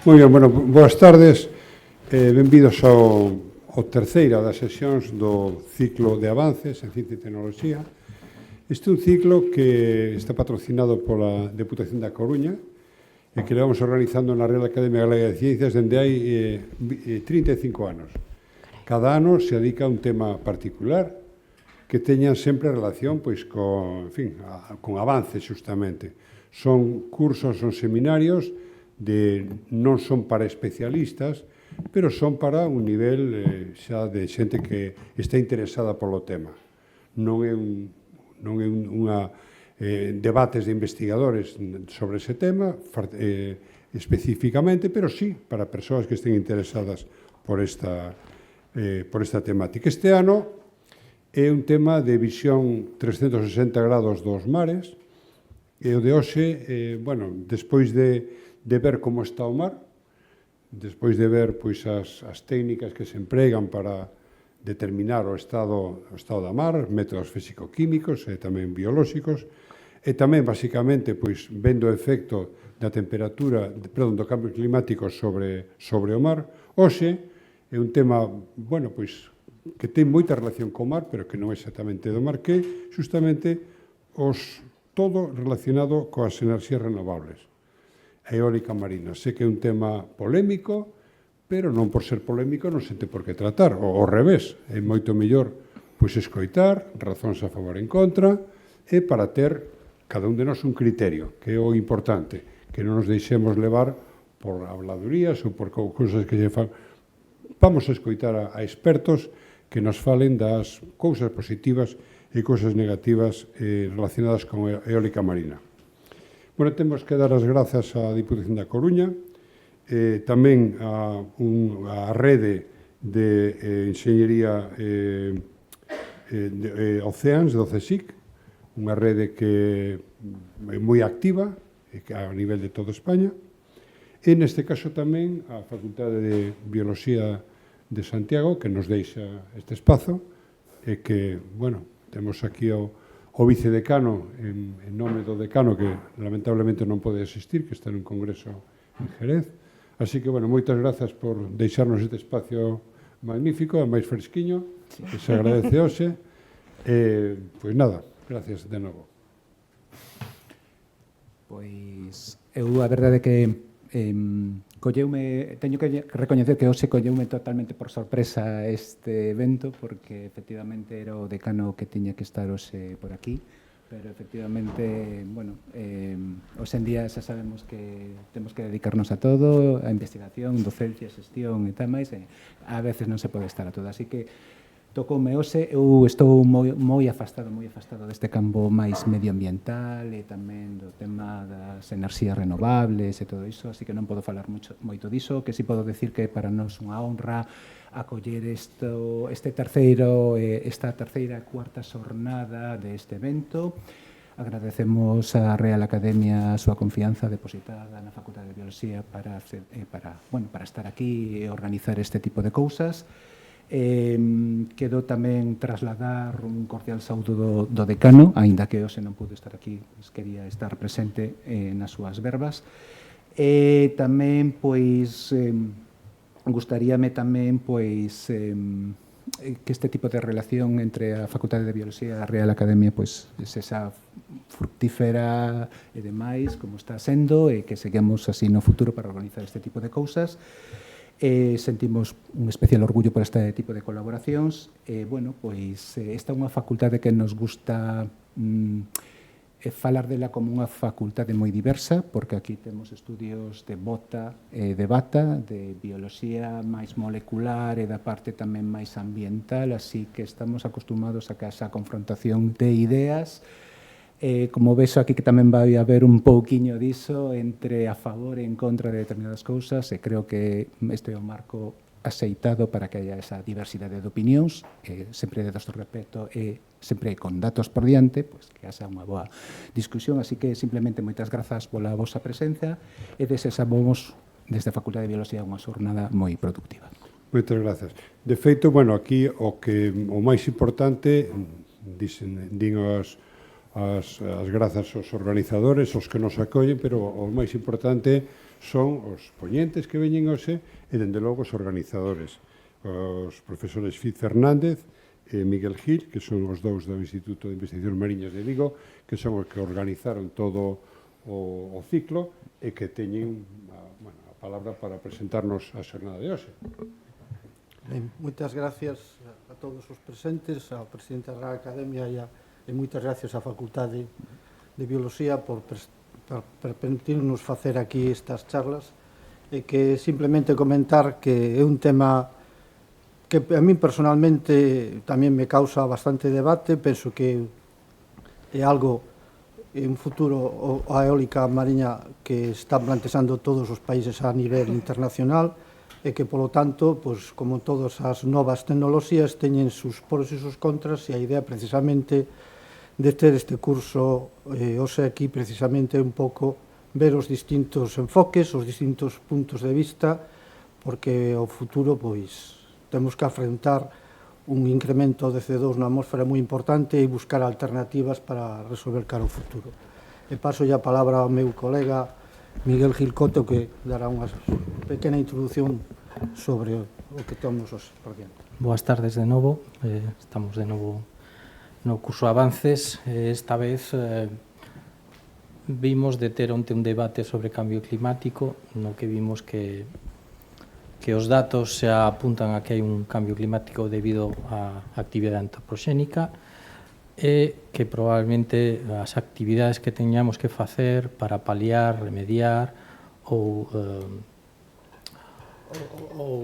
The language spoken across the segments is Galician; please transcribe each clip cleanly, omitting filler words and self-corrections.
Moi ben, bueno, boas tardes. Benvidos ao terceira das sesións do ciclo de avances en Ciencia e Tecnoloxía. Este é un ciclo que está patrocinado pola Deputación da Coruña e que levamos organizando na Real Academia Galega de Ciencias dende hai 35 anos. Cada ano se dedica a un tema particular que teñan sempre relación pois, con avances, justamente. Son cursos, son seminarios non son para especialistas, pero son para un nivel xa de xente que está interesada polo tema. Non é debates de investigadores sobre ese tema especificamente, pero sí para persoas que estén interesadas por esta temática. Este ano é un tema de visión 360 grados dos mares, e o de hoxe, despois de ver como está o mar, despois de ver as técnicas que se empregan para determinar o estado da mar, métodos físico-químicos e tamén biolóxicos, e tamén, basicamente, vendo o efecto da temperatura, do cambio climático sobre o mar, hoxe é un tema, que ten moita relación co mar, pero que non é exactamente do mar, que é, justamente, todo relacionado coas enerxías renovables. A eólica marina. Sei que é un tema polémico, pero non por ser polémico non se ten por que tratar. Ao revés, é moito mellor escoitar razóns a favor e en contra e para ter cada un de nós un criterio, que é o importante, que non nos deixemos levar por habladurías ou por cousas que se fan. Vamos a escoitar a expertos que nos falen das cousas positivas e cousas negativas relacionadas con a eólica marina. Bueno, temos que dar as grazas á Diputación da Coruña, tamén á rede de Enxeñería Oceans, do CSIC, unha rede que é moi activa a nivel de toda España, e neste caso tamén a Facultade de Bioloxía de Santiago, que nos deixa este espazo, e que, temos aquí o vicedecano, en nome do decano, que lamentablemente non pode asistir, que está nun congreso en Jerez. Así que, moitas grazas por deixarnos este espacio magnífico, e máis fresquiño, que se agradece hoxe. Pois nada, gracias de novo. Pois, eu a verdade que teño que recoñecer que hoxe colleume totalmente por sorpresa este evento, porque efectivamente era o decano que tiña que estar hoxe por aquí, pero efectivamente, hoxe en día xa sabemos que temos que dedicarnos a todo, a investigación, docencia, xestión e tal máis, e a veces non se pode estar a todo, así que tocoume hoxe, eu estou moi afastado deste campo máis medioambiental e tamén do tema das enerxías renovables e todo iso, así que non podo falar moito diso, que si podo decir que para nós unha honra acoller esta terceira e cuarta xornada deste evento. Agradecemos á Real Academia a súa confianza depositada na Facultade de Bioloxía para estar aquí e organizar este tipo de cousas. Quedo tamén trasladar un cordial saúdo do decano, aínda que hoxe non pude estar aquí, quería estar presente nas súas verbas. E tamén, gustaríame tamén, que este tipo de relación entre a Facultade de Bioloxía e a Real Academia sexa fructífera e demais, como está sendo, e que seguimos así no futuro para organizar este tipo de cousas. Sentimos un especial orgullo por este tipo de colaboracións. Esta é unha facultade que nos gusta falar dela como unha facultade moi diversa, porque aquí temos estudios de bota e de bata, de bioloxía máis molecular e da parte tamén máis ambiental, así que estamos acostumados a que esa confrontación de ideas. Como vexo aquí que tamén vai haber un pouquiño diso entre a favor e en contra de determinadas cousas, e creo que este é o marco aceitado para que haya esa diversidade de opinións, sempre de dosto respeto e sempre con datos por diante, que haxa unha boa discusión, así que simplemente moitas grazas pola vosa presenza e desexamos desde a Facultade de Bioloxía unha xornada moi productiva. Moitas grazas. De feito, aquí o máis importante, din as grazas aos organizadores, aos que nos acollen, pero o máis importante son os poñentes que veñen hoxe e, dende logo, os organizadores, os profesores Fiz Fernández e Miguel Gil, que son os dous do Instituto de Investigacións Mariñas de Vigo, que son os que organizaron todo o ciclo e que teñen a palabra para presentarnos a xornada de hoxe. Ben, moitas gracias a todos os presentes, ao presidente da Real Academia e moitas gracias á Facultade de Bioloxía por permitirnos facer aquí estas charlas e que simplemente comentar que é un tema que a min personalmente tamén me causa bastante debate. Penso que é algo, un futuro, a eólica mariña que están plantexando todos os países a nivel internacional e que, polo tanto, como todas as novas tecnoloxías, teñen sus pros e sus contras, e a idea precisamente de ter este curso hoxe aquí precisamente un pouco ver os distintos enfoques, os distintos puntos de vista, porque o futuro temos que afrontar un incremento de CO2 na atmosfera moi importante e buscar alternativas para resolver cara ao futuro. E paso a palabra ao meu colega Miguel Gil Coto, que dará unha pequena introdución sobre o que temos hoxe por diante. Boas tardes de novo, estamos de novo no curso Avances. Esta vez vimos de ter onte un debate sobre cambio climático, no que vimos que os datos xa apuntan a que hai un cambio climático debido á actividade antropoxénica e que probablemente as actividades que teñamos que facer para paliar, remediar ou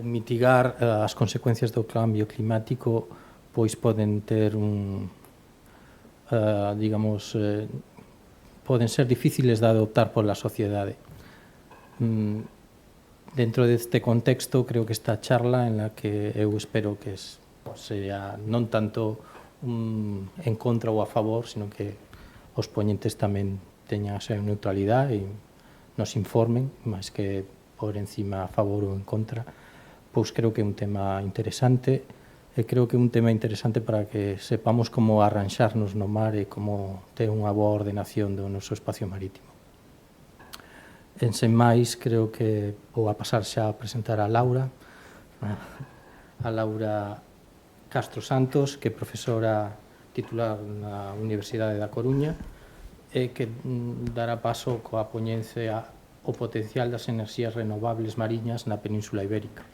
mitigar as consecuencias do cambio climático poden ter poden ser difíciles de adoptar pola sociedade. Dentro deste contexto, creo que esta charla en la que eu espero que sea non tanto en contra ou a favor, sino que os poñentes tamén teñan a súa neutralidade e nos informen, máis que por encima a favor ou en contra, pois creo que é un tema interesante e creo que é un tema interesante para que sepamos como arranxarnos no mar e como ter unha boa ordenación do noso espacio marítimo. En sen máis, creo que vou a pasar xa a presentar a Laura Castro Santos, que é profesora titular na Universidade da Coruña e que dará paso coa poñencia o potencial das enerxías renovables mariñas na Península Ibérica.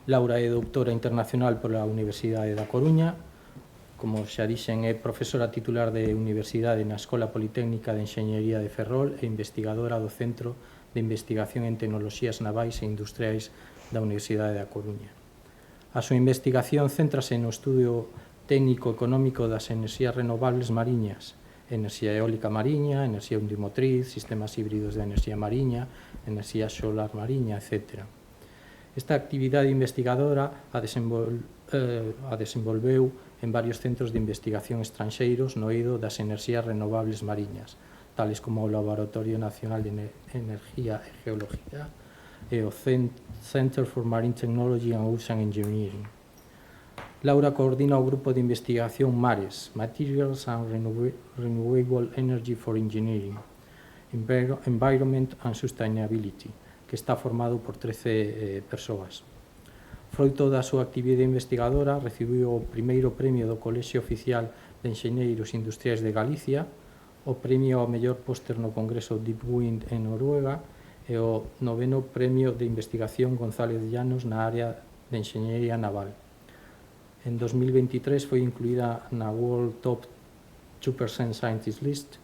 Laura é doutora internacional pola Universidade da Coruña, como xa dixen, é profesora titular de Universidade na Escola Politécnica de Enxeñería de Ferrol e investigadora do Centro de Investigación en Tecnoloxías Navais e Industriais da Universidade da Coruña. A súa investigación céntrase no estudo técnico-económico das enerxías renovables mariñas, enerxía eólica mariña, enerxía undimotriz, sistemas híbridos de enerxía mariña, enerxía solar mariña, etc. Esta actividade investigadora a desenvolveu en varios centros de investigación estranxeiros no eido das enerxías renovables mariñas, tales como o Laboratorio Nacional de Energía e Geología e o Center for Marine Technology and Ocean Engineering. Laura coordina o grupo de investigación MARES, Materials and Renewable Energy for Engineering, Environment and Sustainability, que está formado por 13 persoas. Froito da súa actividade investigadora, recibiu o primeiro premio do Colexio Oficial de Enxeñeiros Industriais de Galicia, o premio ao mellor póster no Congreso Deep Wind en Noruega e o 9º premio de investigación González Llanos na área de enxeñería naval. En 2023 foi incluída na World Top 2% Scientist List,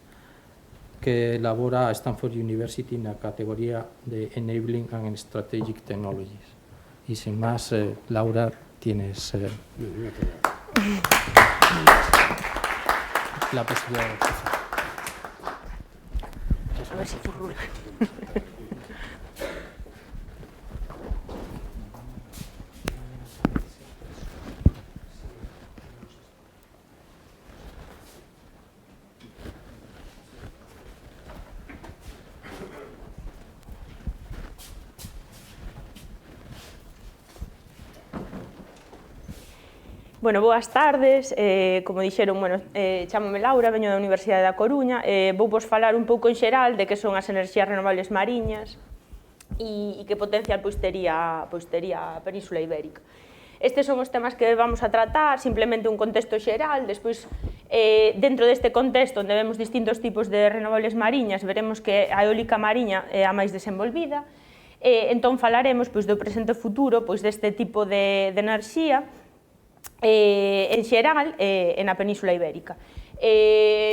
que elabora a Stanford University na categoría de Enabling and Strategic Technologies. Y sin más, Laura, tienes la posibilidad de empezar. A ver si furrula. Bueno, boas tardes, como dixeron, chámome Laura, veño da Universidade da Coruña, vou vos falar un pouco en xeral de que son as enerxías renovables mariñas, e que potencial pois tería a Península Ibérica. Estes son os temas que vamos a tratar, simplemente un contexto xeral, despois dentro deste contexto onde vemos distintos tipos de renovables mariñas, veremos que a eólica mariña é a máis desenvolvida, entón falaremos pois do presente e futuro pois deste tipo de enerxía en xeral na Península Ibérica.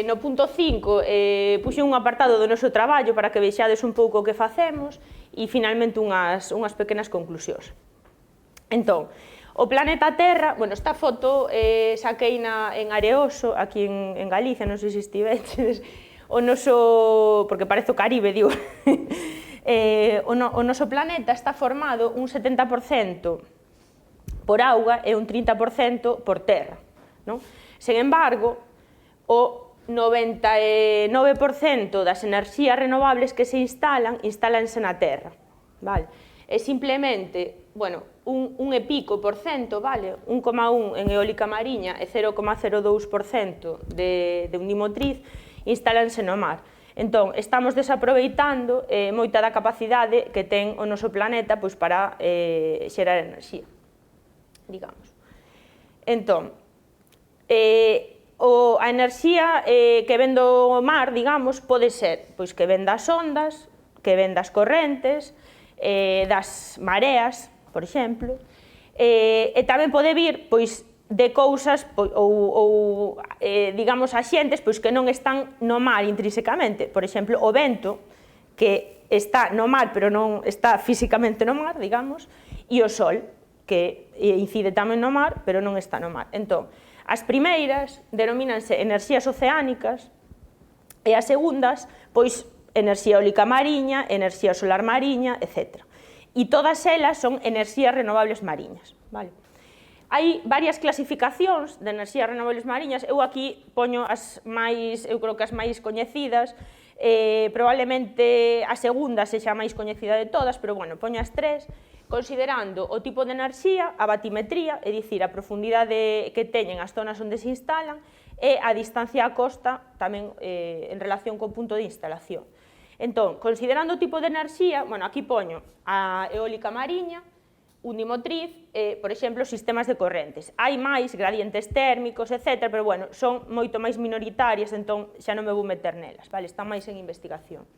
No punto 5 puxen un apartado do noso traballo para que vexades un pouco o que facemos e finalmente unhas pequenas conclusións. Entón, o planeta Terra, bueno, esta foto saqueina en Areoso, aquí en Galicia, non sei se estiveches, o noso, porque parece o Caribe, digo, o noso planeta está formado un 70% por auga e un 30% por terra, non? Sen embargo, o 99% das enerxías renovables que se instálanse na terra, vale? É simplemente, bueno, un e pico por cento, vale? 1,1 en eólica mariña e 0,02% de unimotriz instálanse no mar. Entón, estamos desaproveitando moita da capacidade que ten o noso planeta pois, para xerar enerxía, digamos. Entón, a enerxía que ven do mar, digamos, pode ser pois, que ven das ondas, que ven das correntes, das mareas, por exemplo, e tamén pode vir pois, de cousas ou digamos, axentes pois, que non están no mar intrínsecamente. Por exemplo, o vento, que está no mar, pero non está físicamente no mar, digamos, e o sol, que incide tamén no mar, pero non está no mar. Entón, as primeiras denomínanse enerxías oceánicas e as segundas, pois, enerxía eólica mariña, enerxía solar mariña, etc. E todas elas son enerxías renovables mariñas, vale? Hai varias clasificacións de enerxías renovables mariñas, eu aquí poño as máis, eu creo que as máis coñecidas, probablemente a segunda sexa a máis coñecida de todas, pero bueno, poño as tres, considerando o tipo de enerxía, a batimetría, é dicir, a profundidade que teñen as zonas onde se instalan, e a distancia á costa, tamén en relación co punto de instalación. Entón, considerando o tipo de enerxía, bueno, aquí poño a eólica mariña, unimotriz, por exemplo, sistemas de correntes. Hai máis gradientes térmicos, etc., pero, bueno, son moito máis minoritarias, entón xa non me vou meter nelas, vale? Están máis en investigación.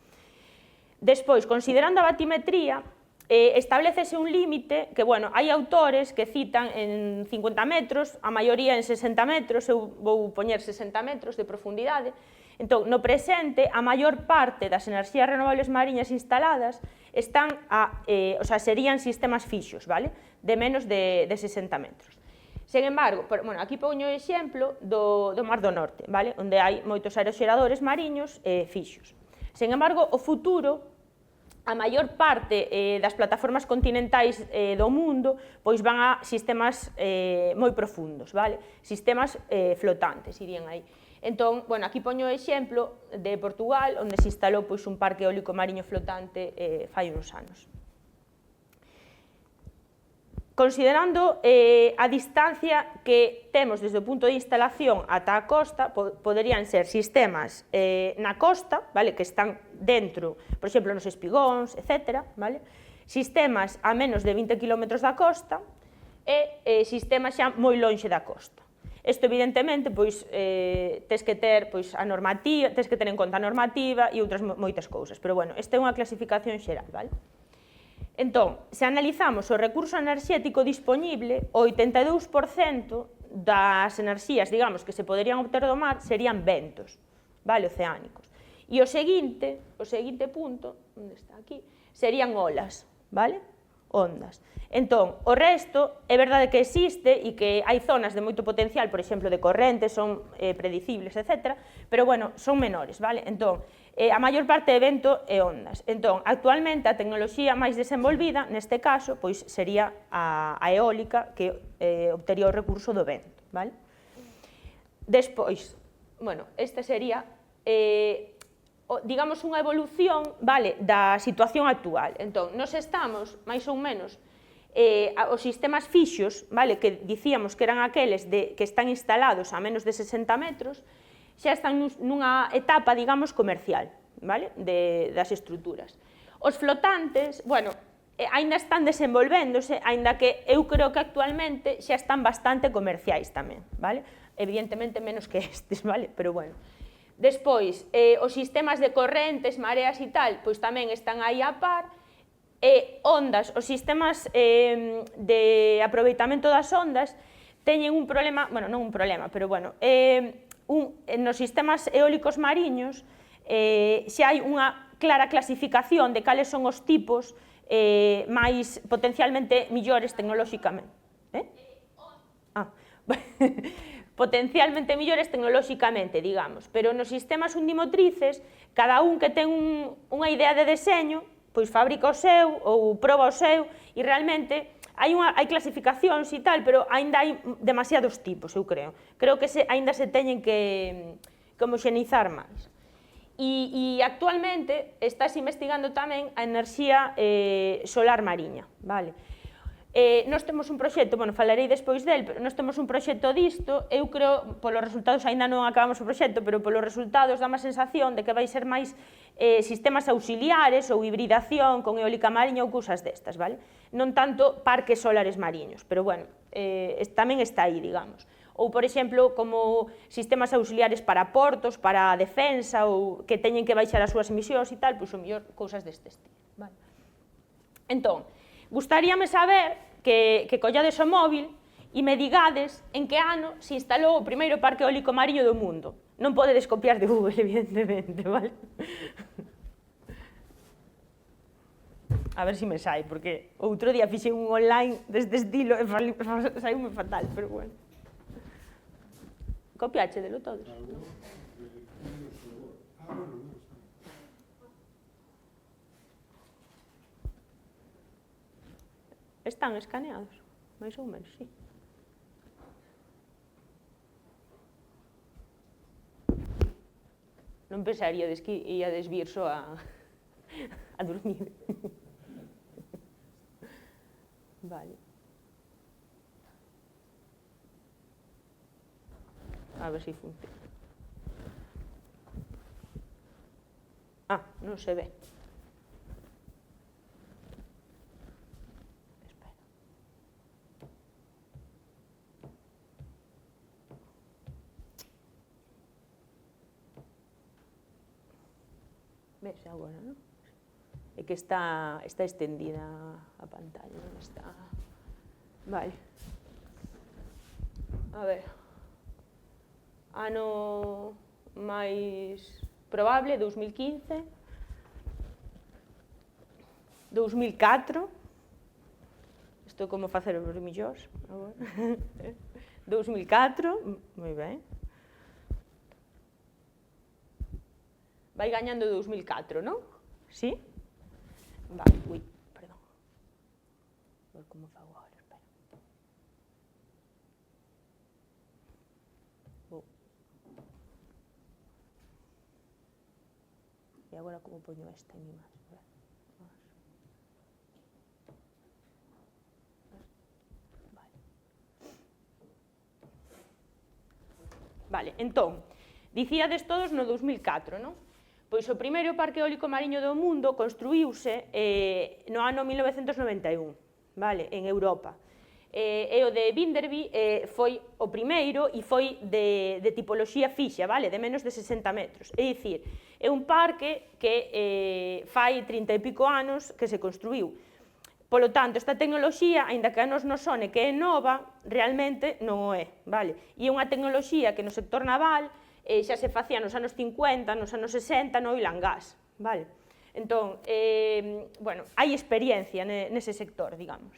Despois, considerando a batimetría, establecese un límite que, bueno, hai autores que citan en 50 metros, a maioría en 60 metros, eu vou poñer 60 metros de profundidade. Entón, no presente, a maior parte das enerxías renovables mariñas instaladas están serían sistemas fixos, vale? De menos de 60 metros. Sen embargo, bueno, aquí poño o exemplo do Mar do Norte, vale? Onde hai moitos aeroxeradores mariños fixos. Sen embargo, o futuro, a maior parte das plataformas continentais do mundo pois van a sistemas moi profundos, vale? Sistemas flotantes, irían aí. Entón, bueno, aquí poño o exemplo de Portugal, onde se instalou pois, un parque eólico mariño flotante fai uns anos. Considerando a distancia que temos desde o punto de instalación ata a costa, poderían ser sistemas na costa, vale, que están dentro, por exemplo, nos espigóns, etc., vale? Sistemas a menos de 20 km da costa e sistemas xa moi lonxe da costa. Isto, evidentemente, pois, tes que ter pois, a normativa, tes que ter en conta a normativa e outras moitas cousas, pero, bueno, esta é unha clasificación xeral, vale? Entón, se analizamos o recurso enerxético dispoñible, o 82% das enerxías, digamos, que se poderían obter do mar serían ventos, vale, oceánicos. E o seguinte punto, onde está aquí, serían olas, vale? Ondas. Entón, o resto é verdade que existe e que hai zonas de moito potencial, por exemplo, de correntes, son predicibles, etc., pero, bueno, son menores, vale? Entón, a maior parte de vento e ondas. Entón, actualmente, a tecnoloxía máis desenvolvida, neste caso, pois sería a eólica que obtería o recurso do vento, vale? Despois, bueno, esta sería digamos, unha evolución, vale, da situación actual. Entón, nos estamos, máis ou menos, os sistemas fixos, vale, que dicíamos que eran aqueles que están instalados a menos de 60 metros, xa están nunha etapa, digamos, comercial, vale, das estruturas. Os flotantes, bueno, aínda están desenvolvéndose, aínda que eu creo que actualmente xa están bastante comerciais tamén, vale? Evidentemente menos que estes, vale? Pero bueno. Despois, os sistemas de correntes, mareas e tal, pois tamén están aí a par, ondas, os sistemas de aproveitamento das ondas teñen un problema, bueno, non un problema, pero bueno, nos sistemas eólicos mariños xa hai unha clara clasificación de cales son os tipos máis potencialmente millores tecnolóxicamente. Potencialmente millores tecnolóxicamente, digamos, pero nos sistemas undimotrices, cada un que ten unha idea de deseño, pois fabrica o seu ou proba o seu, e realmente hai clasificacións e tal, pero aínda hai demasiados tipos, eu creo. Creo que aínda se teñen que homoxeneizar máis. E actualmente estás investigando tamén a enerxía solar mariña, vale? Nós temos un proxecto, bueno, falarei despois del, pero nós temos un proxecto disto, eu creo, polos resultados, aínda non acabamos o proxecto, pero polos resultados dá má sensación de que vai ser máis sistemas auxiliares ou hibridación con eólica mariña ou cousas destas, vale? Non tanto parques solares mariños, pero bueno, tamén está aí, digamos. Ou, por exemplo, como sistemas auxiliares para portos, para a defensa, ou que teñen que baixar as súas emisións e tal, pois o mellor cousas deste estilo, vale? Entón, gustaríame saber que collades o móvil e me digades en que ano se instalou o primeiro parque eólico mariño do mundo. Non podedes copiar de Google, evidentemente, vale? A ver se me sai, porque outro día fixen un online deste estilo e saiume fatal, pero bueno. Copiáchedelo todos. Están escaneados, máis ou menos, sí. Non pensaríades que iades vir só a dormir. Vale. A ver se funciona. Non se ve. Ves agora, non? É que está extendida a pantalla, non está... Vale. A ver. Ano máis probable, 2015. 2004. Isto é como facer os millóns. 2004, moi ben. Vai gañando 2004, non? Sí? Vale, ui, perdón. A ver como fago agora, espera. E agora como poño esta en imaxe? Vale, entón, dicíades todos no 2004, non? Pois o primeiro parque eólico mariño do mundo construíuse no ano 1991, vale, en Europa. E o de Vinderby foi o primeiro e foi de tipoloxía fixa, vale, de menos de 60 metros. É dicir, é un parque que fai 30 e pico anos que se construíu. Polo tanto, esta tecnoloxía, aínda que a nos non sone que é nova, realmente non o é, vale? E é unha tecnoloxía que no sector naval xa se facía nos anos 50, nos anos 60, no oil and gas, vale? Entón, bueno, hai experiencia nese sector, digamos.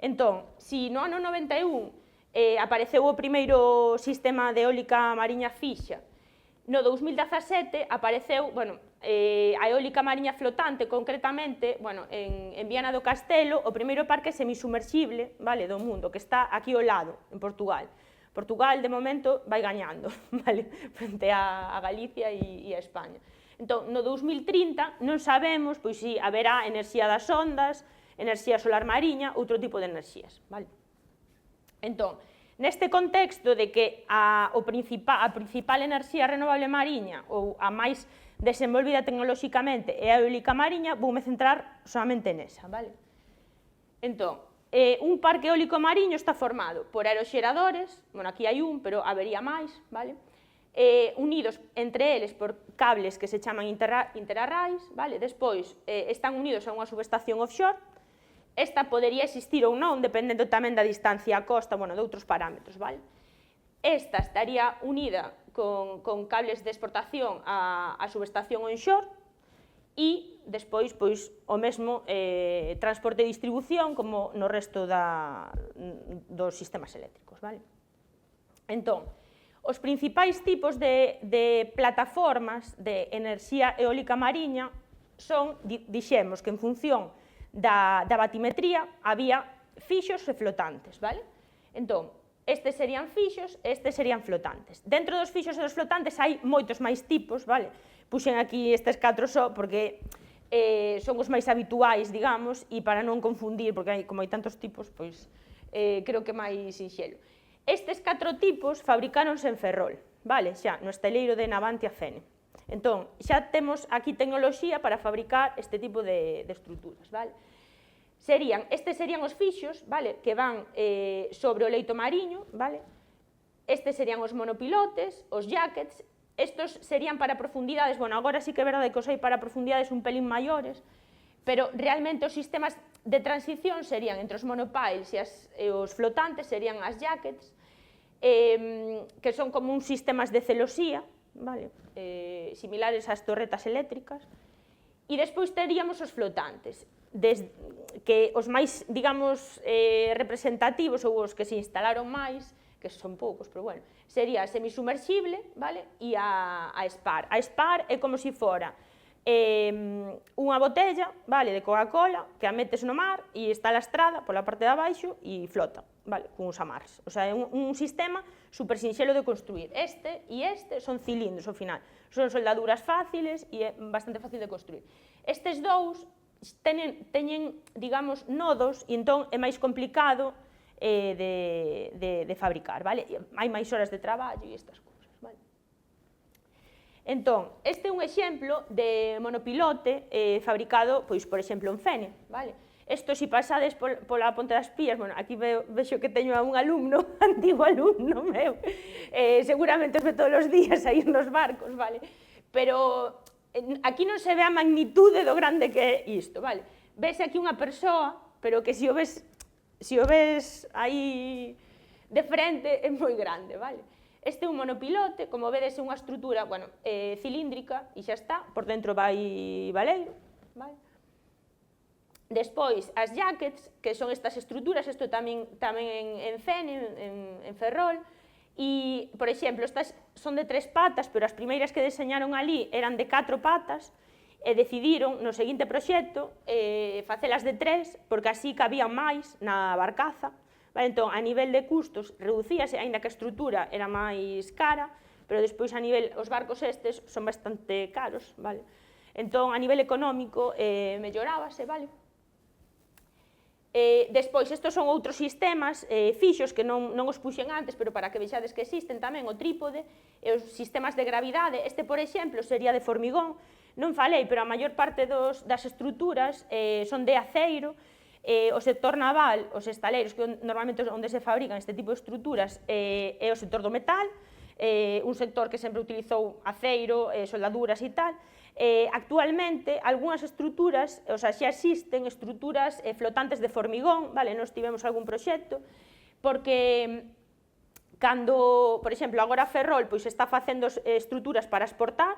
Entón, se no ano 91 apareceu o primeiro sistema de eólica mariña fixa, no 2017 apareceu, bueno, a eólica mariña flotante, concretamente, bueno, en Viana do Castelo, o primeiro parque semisumerxible, vale, do mundo, que está aquí ao lado, en Portugal. Portugal, de momento, vai gañando, vale, frente a Galicia e a España. Entón, no 2030 non sabemos, pois si haberá enerxía das ondas, enerxía solar mariña, outro tipo de enerxías, vale? Entón, Neste contexto de que a principal enerxía renovable mariña ou a máis desenvolvida tecnolóxicamente é a eólica mariña, voume centrar solamente nesa, vale? Entón, un parque eólico mariño está formado por aeroxeradores, bueno, aquí hai un, pero habería máis, vale? Unidos entre eles por cables que se chaman interarrais, vale? Despois están unidos a unha subestación offshore. Esta podería existir ou non, dependendo tamén da distancia á costa, bueno, de outros parámetros, vale? Esta estaría unida con cables de exportación á subestación onshore e despois, pois, o mesmo transporte e distribución como no resto dos sistemas eléctricos, vale? Entón, os principais tipos de plataformas de enerxía eólica mariña son, dixemos que en función da batimetría había fixos e flotantes, vale? Entón, estes serían fixos e estes serían flotantes. Dentro dos fixos e dos flotantes hai moitos máis tipos, vale? Puxen aquí estes 4 só porque son os máis habituais, digamos, e para non confundir, porque como hai tantos tipos, pois creo que é máis sinxelo. Estes 4 tipos fabricáronse en Ferrol, vale? Xa, no estaleiro de Navantia Fene. Entón, xa temos aquí tecnoloxía para fabricar este tipo de estruturas, vale? Estes serían os fixos, vale, que van sobre o leito mariño, vale? Estes serían os monopilotes, os jackets. Estos serían para profundidades, bueno, agora sí que é verdade que os hai para profundidades un pelín maiores, pero realmente os sistemas de transición serían entre os monopiles e os flotantes, serían as jackets, que son como uns sistemas de celosía, vale? Similares ás torretas eléctricas, e despois teríamos os flotantes, que os máis, digamos, representativos ou os que se instalaron máis, que son poucos, pero bueno, sería a semisumerxible, vale? E a SPAR. A SPAR é como se fora unha botella, vale, de Coca-Cola, que a metes no mar e está lastrada pola parte de abaixo e flota, vale, con os amarres. O sea, é un sistema super sinxelo de construir. Este e este son cilindros ao final. Son soldaduras fáciles e é bastante fácil de construir. Estes dous teñen, digamos, nodos e entón é máis complicado de fabricar, vale? Hai máis horas de traballo e estas cousas, vale? Entón, este é un exemplo de monopilote fabricado, pois, por exemplo, en Fene, vale? Isto, se pasades pola Ponte das Pías, bueno, aquí vexo que teño a un alumno, antigo alumno meu, seguramente os ve todos os días a ir nos barcos, vale? Pero aquí non se ve a magnitude do grande que é isto, vale? Vese aquí unha persoa, pero que se o ves aí de frente é moi grande, vale? Este é un monopilote, como vedes é unha estrutura, bueno, cilíndrica e xa está, por dentro vai baleiro, vale? Despois, as jackets, que son estas estruturas, isto tamén en Fene, en Ferrol, e, por exemplo, estas son de 3 patas, pero as primeiras que deseñaron ali eran de 4 patas, e decidiron, no seguinte proxecto, facelas de 3, porque así cabían máis na barcaza, vale? Entón, a nivel de custos, reducíase, aínda que a estrutura era máis cara, pero despois a nivel, os barcos estes son bastante caros, vale? Entón, a nivel económico, mellorábase, vale? Despois, estes son outros sistemas fixos que non os puxen antes, pero para que vexades que existen tamén, o trípode e os sistemas de gravidade. Este, por exemplo, sería de formigón, non falei, pero a maior parte das estruturas son de aceiro. O sector naval, os estaleiros, que normalmente onde se fabrican este tipo de estruturas, é o sector do metal, un sector que sempre utilizou aceiro, soldaduras e tal. Actualmente, algunhas estruturas, o sea, xa existen estruturas flotantes de formigón, vale? Nos tivemos algún proxecto, porque cando, por exemplo, agora Ferrol pois está facendo estruturas para exportar,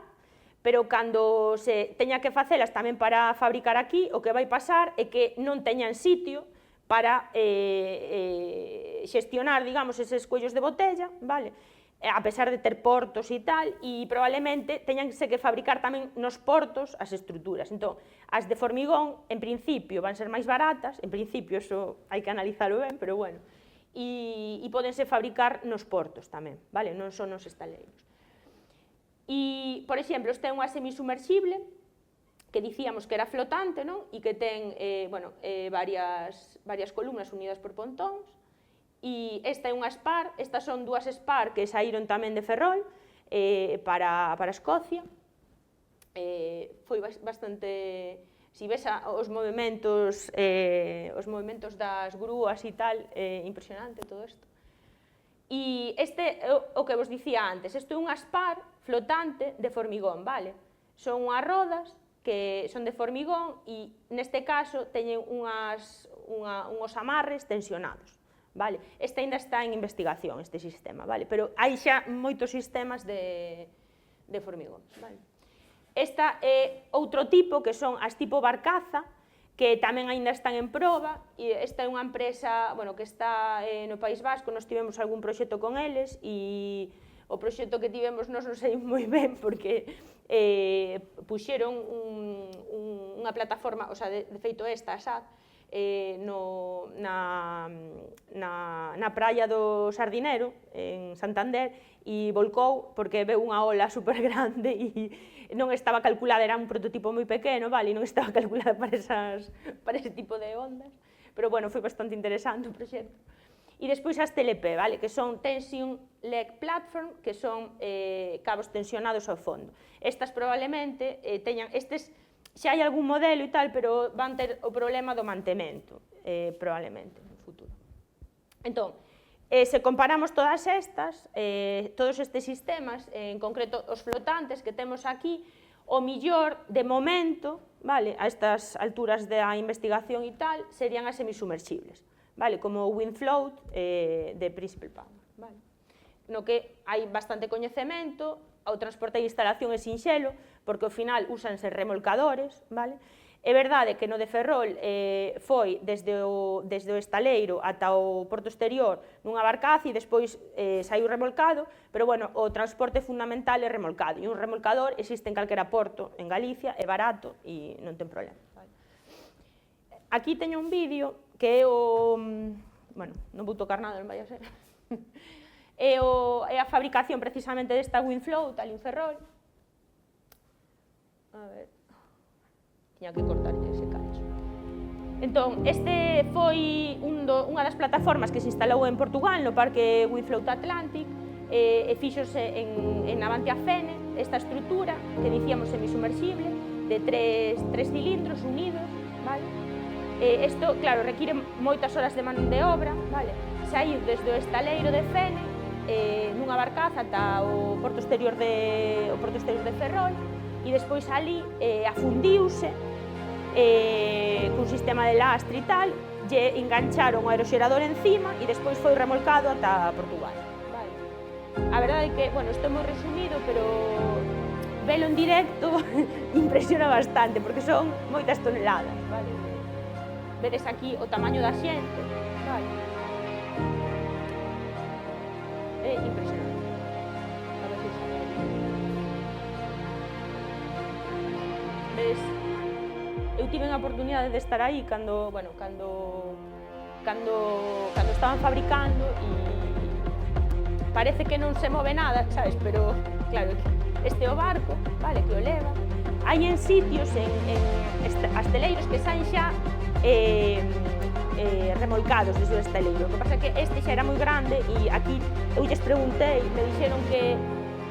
pero cando se teña que facelas tamén para fabricar aquí, o que vai pasar é que non teñan sitio para xestionar, digamos, eses cuellos de botella, vale? A pesar de ter portos e tal, e probablemente teñanse que fabricar tamén nos portos as estruturas. Entón, as de formigón, en principio, van ser máis baratas, en principio, eso hai que analizarlo ben, pero bueno, e podense fabricar nos portos tamén, vale? Non son nos estaleiros. E, por exemplo, este é unha semisumerxible, que dicíamos que era flotante, non? E que ten, varias columnas unidas por pontóns, E esta é unha SPAR, estas son dúas SPAR que saíron tamén de Ferrol para Escocia. Foi bastante, si ves os movimentos das grúas e tal, impresionante todo isto. E este é o que vos dicía antes, isto é unha SPAR flotante de formigón, vale? Son unhas rodas que son de formigón e neste caso teñen uns amarres tensionados. Vale? Este ainda está en investigación, este sistema, vale? Pero hai xa moitos sistemas de formigón. Vale? Esta é outro tipo, que son as tipo barcaza, que tamén ainda están en proba, e esta é unha empresa, bueno, que está no País Vasco, nos tivemos algún proxecto con eles, e o proxecto que tivemos non sei moi ben, porque puxeron unha plataforma, o sea, de feito esta, a SAD, na praia do Sardinero, en Santander, e volcou porque veu unha ola super grande e non estaba calculada, era un prototipo moi pequeno, vale, e non estaba calculada para ese tipo de ondas, pero bueno, foi bastante interesante o proxecto. E despois as TLP, vale, que son Tension Leg Platform, que son cabos tensionados ao fondo. Estas probablemente teñan, xa hai algún modelo e tal, pero van ter o problema do mantemento, probablemente, no futuro. Entón, se comparamos todas estas, todos estes sistemas, en concreto os flotantes que temos aquí, o millor, de momento, vale, a estas alturas da investigación e tal, serían as semisumersibles, vale, como o WindFloat de Principal Palmer, vale, no que hai bastante coñecemento, o transporte e instalación é sinxelo, porque ao final úsanse remolcadores, vale? É verdade que no de Ferrol foi desde o estaleiro ata o porto exterior nunha barcaza e despois saiu remolcado, pero bueno, o transporte fundamental é remolcado, e un remolcador existe en calquera porto en Galicia, é barato e non ten problema. Vale? Aquí teño un vídeo que é o... bueno, non vou tocar nada, non vai a ser... é a fabricación precisamente desta WindFloat ali en Ferrol. A ver, tiña que cortar ese cacho. Entón, este foi unha das plataformas que se instalou en Portugal, no parque WindFloat Atlantic, e fíxose en Navantia Fene, esta estrutura que dicíamos semisumersible, de tres cilindros unidos, vale? Isto, claro, require moitas horas de man de obra, vale? Saíu desde o estaleiro de Fene, nunha barcaza ata o porto exterior de Ferrol, e despois ali afundiuse cun sistema de lastre e tal, lle engancharon o aeroxerador encima e despois foi remolcado ata Portugal. Vale. A verdade é que, bueno, isto é moi resumido, pero velo en directo impresiona bastante, porque son moitas toneladas, vale? Vedes aquí o tamaño da xente, vale? É impresionante. A ver se sabe. Ves, eu tive a oportunidade de estar aí cando estaban fabricando e parece que non se move nada, sabes, pero claro, este é o barco, vale, que o leva. Hai en sitios, en asteleiros que saen xa remolcados desde o estaleiro. O que pasa é que este xa era moi grande e aquí eu lles preguntei, me dixeron que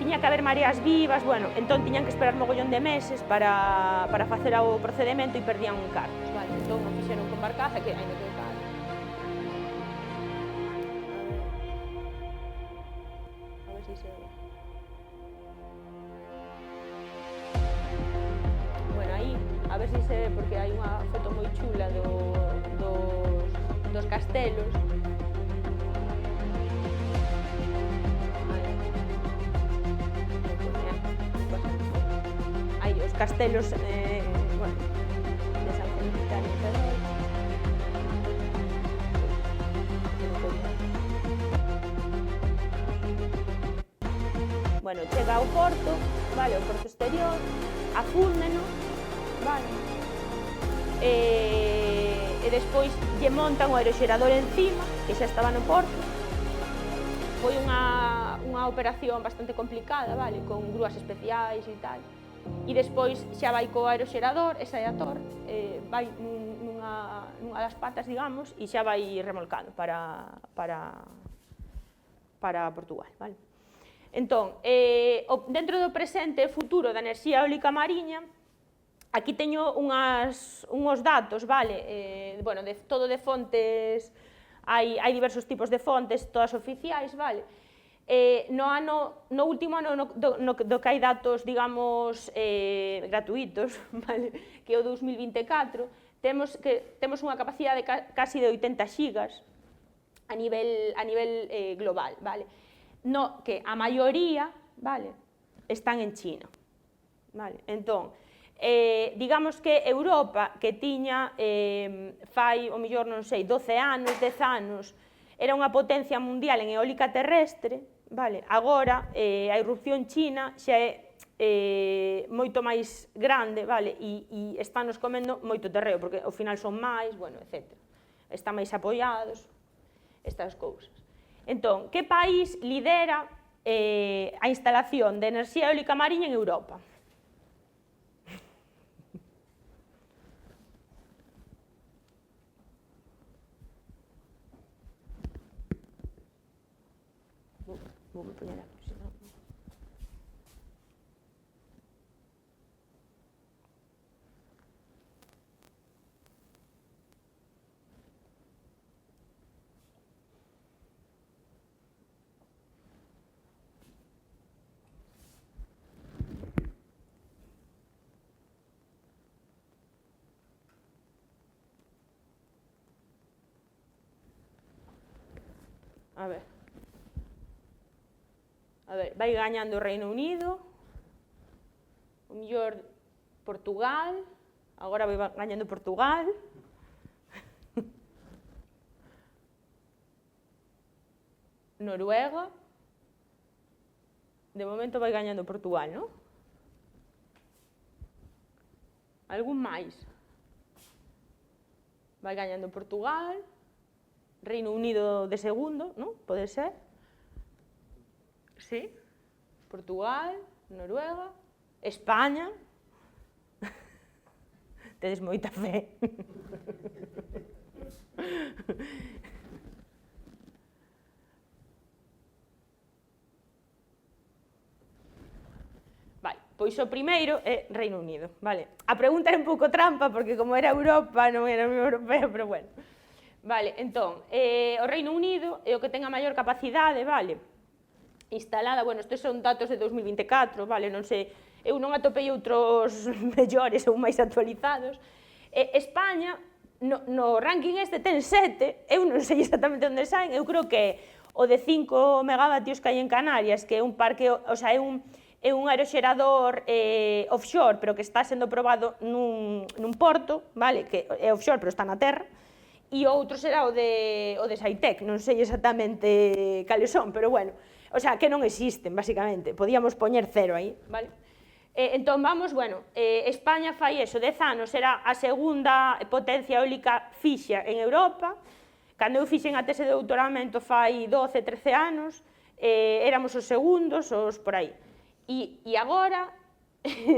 tiña que haber mareas vivas, bueno, entón tiñan que esperar mogollón de meses para facer o procedimento e perdían cartos, vale? Entón o fixeron con barcaza, que ainda que tal. A ver se se ve. Bueno, aí, a ver se se ve, porque hai unha foto moi chula dos castelos. Hai os castelos, bueno, de San Felipe de Ferrol. Bueno, chega ao porto, vale, ao porto exterior, afúndeno, vale, e despois lle montan o aeroxerador encima, que xa estaba no porto. Foi unha operación bastante complicada, vale, con grúas especiais e tal, e despois xa vai co aeroxerador, esa é a torre, vai nunha das patas, digamos, e xa vai remolcando para Portugal, vale? Entón, dentro do presente e futuro da enerxía eólica mariña, aquí teño uns datos, vale? Bueno, todo de fontes, hai diversos tipos de fontes, todas oficiais, vale? No último ano do que hai datos, digamos, gratuitos, vale? Que é o 2024, temos unha capacidade de casi de 80 xigas a nivel global, vale? No, que a maioría, vale, están en China, vale? Entón, digamos que Europa, que tiña fai, o mellor, non sei, 12 anos, 10 anos, era unha potencia mundial en eólica terrestre, vale? Agora, a irrupción china xa é moito máis grande, vale? E estános comendo moito terreo, porque ao final son máis, bueno, etc. Están máis apoiados, estas cousas. Entón, que país lidera a instalación de enerxía eólica mariña en Europa? Vou poñer aquí, senón... A ver, vai gañando o Reino Unido, o mellor Portugal, agora vai gañando Portugal, Noruega, de momento vai gañando Portugal, non? Algún máis? Vai gañando Portugal, Reino Unido de segundo, non? Pode ser? Sí? Portugal, Noruega, España. Tedes moita fe. Vale, pois o primeiro é Reino Unido, vale? A pregunta era un pouco trampa, porque como era Europa, non era a Unión Europea, pero bueno. Vale, entón, o Reino Unido é o que ten a maior capacidade, vale? Instalada, bueno, estes son datos de 2024, vale, non sei, eu non atopei outros mellores ou máis actualizados. España, no ranking este ten 7, eu non sei exactamente onde saen, eu creo que o de 5 megavatios que hai en Canarias, que é un parque, o sea, é un aeroxerador offshore, pero que está sendo probado nun porto, vale, que é offshore, pero está na terra, e o outro será o de Saitec, non sei exactamente cales son, pero bueno, o sea, que non existen, basicamente, podíamos poñer 0 aí, vale? Entón, vamos, bueno, España fai eso, 10 anos, era a segunda potencia eólica fixa en Europa, cando eu fixen a tese de doutoramento fai 12, 13 anos, éramos os segundos, os por aí, e agora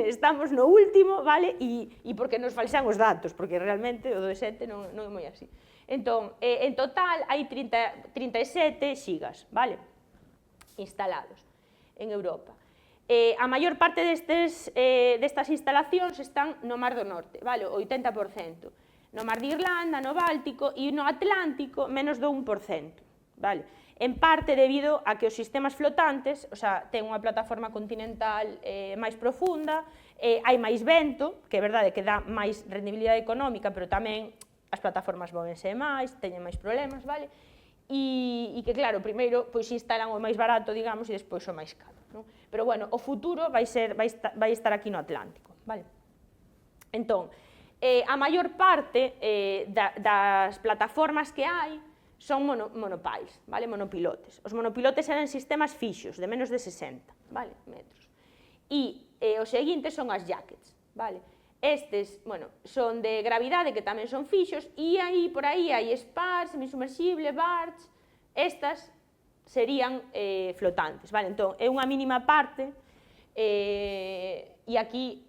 estamos no último, vale, e porque nos falsan os datos, porque realmente o do 7 non é moi así. Entón, en total hai 37 xigas, vale, instalados en Europa. A maior parte destas instalacións están no Mar do Norte, vale, o 80%. No Mar de Irlanda, no Báltico e no Atlántico, menos do 1%, vale. En parte debido a que os sistemas flotantes, o sea, ten unha plataforma continental máis profunda, hai máis vento, que é verdade que dá máis rendibilidade económica, pero tamén as plataformas móvense máis, teñen máis problemas, vale? E que, claro, primeiro pois instalan o máis barato, digamos, e despois o máis caro, non? Pero, bueno, o futuro vai estar aquí no Atlántico, vale? Entón, a maior parte das plataformas que hai son monopais, vale? Monopilotes. Os monopilotes eran sistemas fixos, de menos de 60, vale? Metros. E os seguintes son as jackets, vale? Estes, bueno, son de gravidade, que tamén son fixos, e aí, por aí, hai spars, semisumersible, barge, estas serían flotantes, vale? Entón, é unha mínima parte E aquí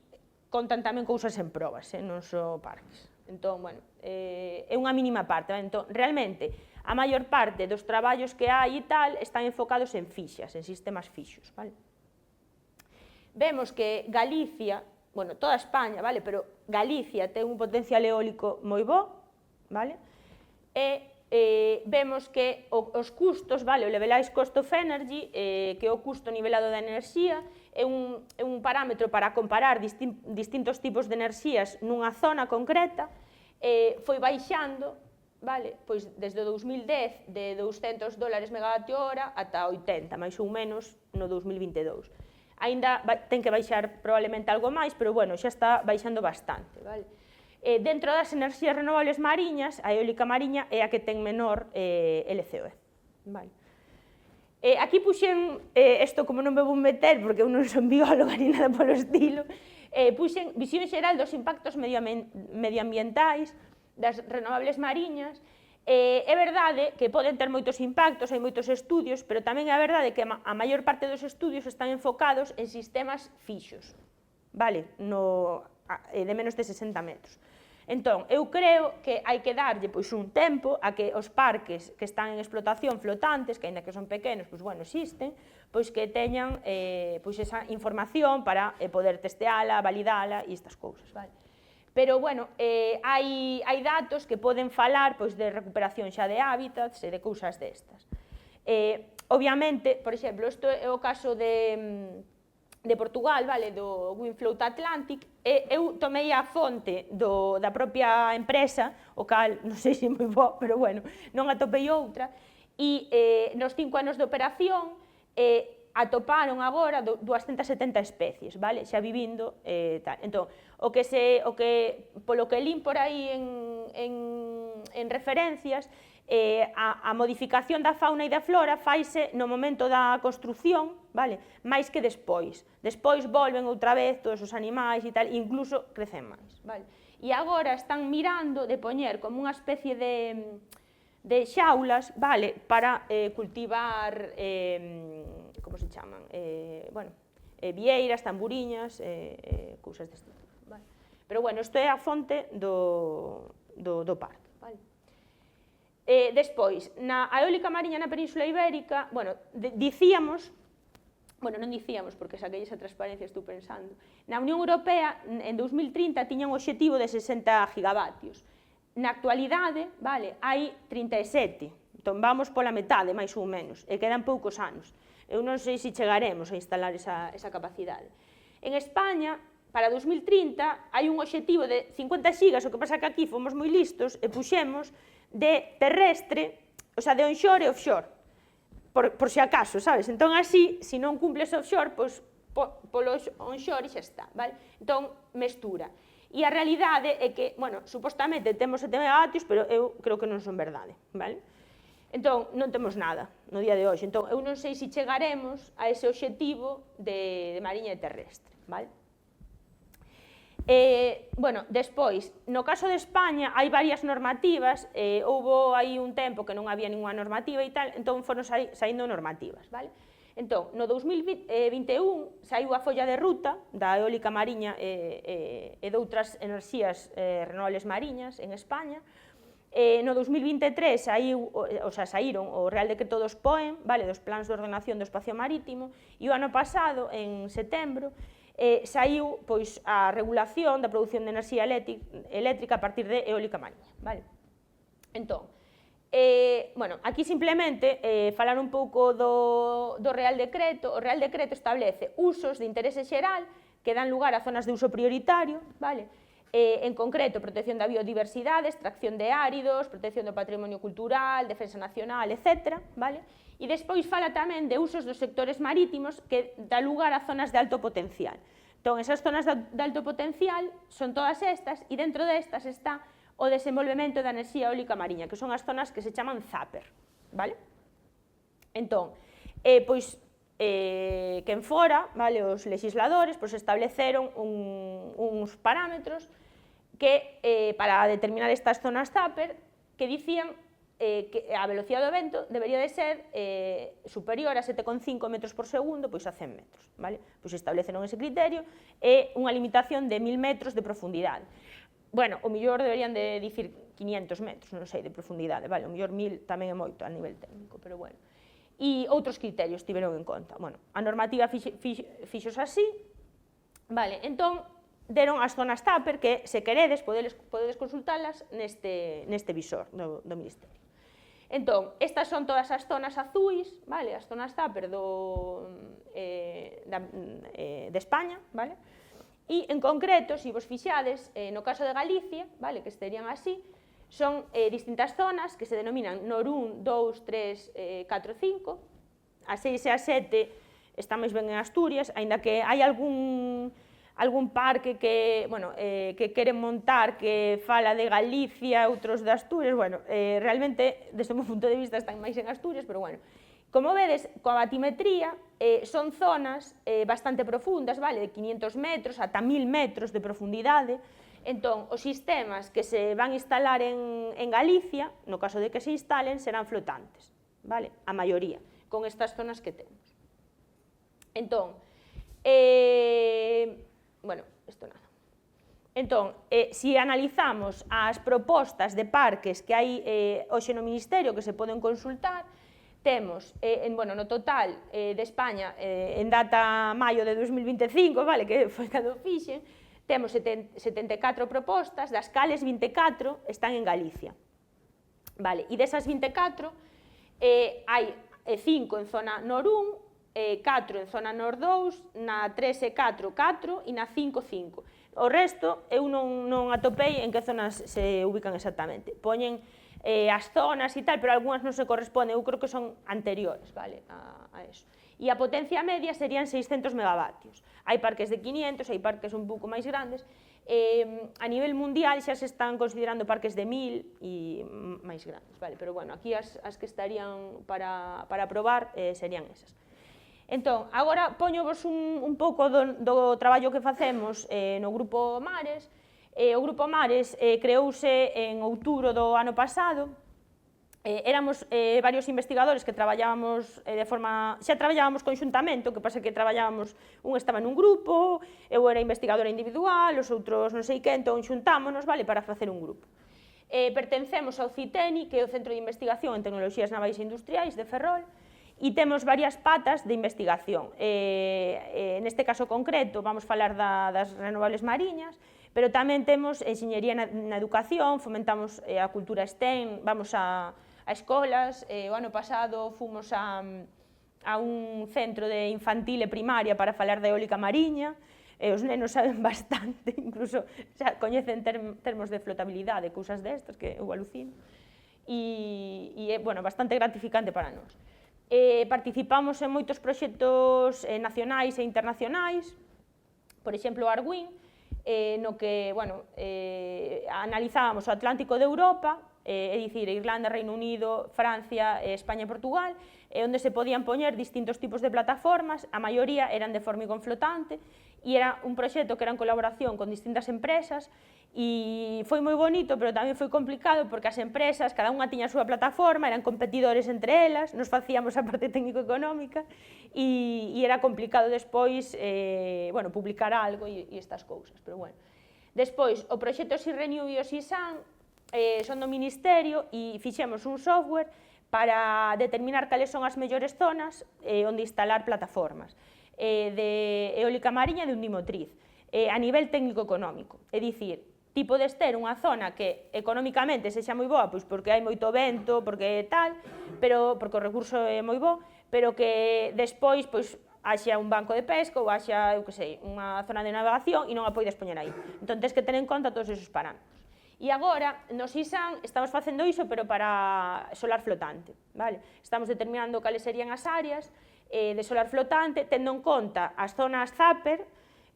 contan tamén cousas en probas, non só parques. Entón, bueno, é unha mínima parte. Entón, realmente, a maior parte dos traballos que hai e tal están enfocados en fixas, en sistemas fixos, vale? Vemos que Galicia, bueno, toda España, vale, pero Galicia ten un potencial eólico moi bo, vale? E vemos que os custos, vale, o levelized cost of energy, que é o custo nivelado da enerxía, é un parámetro para comparar distintos tipos de enerxías nunha zona concreta, foi baixando, vale, pois desde o 2010 de $200 megavatio hora ata 80, máis ou menos, no 2022. Aínda ten que baixar probablemente algo máis, pero bueno, xa está baixando bastante, vale? Dentro das enerxías renovables mariñas, a eólica mariña é a que ten menor LCOE. Vale. Aquí puxen, isto como non me vou meter, porque eu non son bióloga ni nada polo estilo, puxen visión xeral dos impactos medioambientais das renovables mariñas. É verdade que poden ter moitos impactos, hai moitos estudios, pero tamén é verdade que a maior parte dos estudios están enfocados en sistemas fixos, vale, de menos de 60 metros. Entón, eu creo que hai que darlle pois un tempo a que os parques que están en explotación flotantes, que aínda que son pequenos, pois bueno, existen, pois que teñan pois esa información para poder testeala, validala e estas cousas, vale? Pero, bueno, hai datos que poden falar pois de recuperación xa de hábitats e de cousas destas. Obviamente, por exemplo, isto é o caso de Portugal, vale, do Windfloat Atlantic, eu tomei a fonte da propia empresa, o cal non sei se é moi bo, pero bueno, non atopei outra, e nos 5 anos de operación atoparon agora 270 especies, vale, xa vivindo tal. Entón, polo que lín por aí en referencias, a modificación da fauna e da flora faise no momento da construción, vale, máis que despois. Despois volven outra vez todos os animais e tal, incluso crecen máis, vale. E agora están mirando de poñer como unha especie de xaulas, vale, para cultivar, como se chaman, bueno, vieiras, tamburiñas, cousas deste tipo, vale. Pero bueno, isto é a fonte do parque, vale. Despois, a eólica mariña na Península Ibérica, bueno, dicíamos, bueno, non dicíamos porque saquei esa transparencia, estou pensando, na Unión Europea en 2030 tiña un obxectivo de 60 gigavatios. Na actualidade, vale, hai 37, entón vamos pola metade, máis ou menos, e quedan poucos anos. Eu non sei se chegaremos a instalar esa capacidade. En España, para 2030, hai un obxectivo de 50 xigas, o que pasa que aquí fomos moi listos e puxemos de terrestre, o sea, de onshore e offshore, por si acaso, sabes? Entón, así, se non cumples offshore, pois polo onshore xa está, vale? Entón, mestura. E a realidade é que, bueno, supostamente temos 7 megavatios, pero eu creo que non son verdade, vale? Entón, non temos nada no día de hoxe. Entón, eu non sei se chegaremos a ese obxectivo de mariña e terrestre, vale? Bueno, despois, no caso de España hai varias normativas, houbo aí un tempo que non había ninguna normativa e tal, entón foron saindo normativas, vale? Entón, no 2021 saiu a folla de ruta da eólica mariña e de outras enerxías renovables mariñas en España. No 2023 saíron o Real Decreto dos POEM, vale, dos Plans de Ordenación do Espacio Marítimo, e o ano pasado, en setembro, saiu pois a regulación da produción de enerxía eléctrica a partir de eólica mariña, vale? Entón, bueno, aquí simplemente falar un pouco do Real Decreto. O Real Decreto establece usos de interese xeral que dan lugar a zonas de uso prioritario, vale? En concreto, protección da biodiversidade, extracción de áridos, protección do patrimonio cultural, defensa nacional, etc., vale? E despois fala tamén de usos dos sectores marítimos que dá lugar a zonas de alto potencial. Entón, esas zonas de alto potencial son todas estas, e dentro destas está o desenvolvemento da enerxía eólica mariña, que son as zonas que se chaman ZAPER, vale? Entón, pois, quen fora, vale, os legisladores, pois estableceron uns parámetros que, para determinar estas zonas ZAPER, que dicían que a velocidade do vento debería de ser superior a 7,5 metros por segundo, pois a 100 metros, vale? Pois estableceron ese criterio e unha limitación de 1000 metros de profundidade. Bueno, o mellor deberían de dicir 500 metros, non sei, de profundidade, vale? O mellor 1000 tamén é moito a nivel técnico, pero bueno. E outros criterios tiveron en conta. Bueno, a normativa fixos así, vale? Entón, deron as zonas TAPER que, se queredes, podedes consultalas neste visor do Ministerio. Entón, estas son todas as zonas azuis, vale? As zonas TAPER de España, vale? E, en concreto, se vos fixades, no caso de Galicia, vale? Que estarían así, son distintas zonas que se denominan NOR 1, 2, 3, 4, 5. A 6 e a 7 están máis ben en Asturias, aínda que hai algún parque que queren montar que fala de Galicia, outros de Asturias, bueno, realmente, desde o meu punto de vista, están máis en Asturias, pero bueno. Como vedes, coa batimetría, son zonas bastante profundas, vale, de 500 metros ata 1000 metros de profundidade. Entón, os sistemas que se van a instalar en Galicia, no caso de que se instalen, serán flotantes, vale, a maioría, con estas zonas que temos. Entón, bueno, isto nada. Entón, se analizamos as propostas de parques que hai hoxe no Ministerio que se poden consultar, temos, no total de España, en data maio de 2025, vale, que foi cando fixen, temos 74 propostas, das cales 24 están en Galicia. Vale, e desas 24, hai 5 en zona NOR 1, 4 en zona NOR 2, na 3 e 4, 4 e na 5, 5. O resto, eu non atopei en que zonas se ubican exactamente. Poñen as zonas e tal, pero algunhas non se corresponden, eu creo que son anteriores, vale, a eso. E a potencia media serían 600 megavatios. Hai parques de 500, hai parques un pouco máis grandes. A nivel mundial xa se están considerando parques de 1000 e máis grandes, vale, pero bueno, aquí as que estarían para probar serían esas. Entón, agora poñovos un pouco do traballo que facemos no Grupo Mares. O Grupo Mares creouse en outubro do ano pasado. Éramos varios investigadores que traballábamos xa traballábamos conxuntamente, o que pasa que traballábamos, un estaba nun grupo, eu era investigadora individual, os outros non sei que, entón xuntámonos, vale, para facer un grupo. Pertencemos ao CITENI, que é o Centro de Investigación en Tecnoloxías Navais e Industriais de Ferrol, e temos varias patas de investigación. Neste caso concreto vamos falar das renovables mariñas, pero tamén temos enxeñería na educación, fomentamos a cultura STEM, vamos a escolas. O ano pasado fomos a un centro de infantil e primaria para falar de eólica mariña, os nenos saben bastante, incluso coñecen termos de flotabilidade, cousas destas que eu alucino, e é bastante gratificante para nós. Participamos en moitos proxectos nacionais e internacionais, por exemplo, o Arwin, no que analizábamos o Atlántico de Europa, é dicir, Irlanda, Reino Unido, Francia, España e Portugal, onde se podían poñer distintos tipos de plataformas, a maioría eran de formigón flotante, e era un proxecto que era en colaboración con distintas empresas, e foi moi bonito, pero tamén foi complicado, porque as empresas, cada unha tiña a súa plataforma, eran competidores entre elas, nos facíamos a parte técnico-económica, e era complicado despois publicar algo e estas cousas, pero bueno. Despois, o proxecto SIRRENEW e o SISAN son do Ministerio e fixemos un software para determinar cales son as mellores zonas onde instalar plataformas de eólica mariña e de undimotriz a nivel técnico-económico, é dicir, ti podes ter unha zona que económicamente sexa moi boa, pois porque hai moito vento, porque tal, pero porque o recurso é moi bo, pero que despois pois haxa un banco de pesca ou haxa, eu que sei, unha zona de navegación e non a poides poñer aí. Entón, tens que ter en conta todos esos parámetros. E agora, no SISAN, estamos facendo iso, pero para solar flotante, vale? Estamos determinando cales serían as áreas de solar flotante, tendo en conta as zonas ZAPER,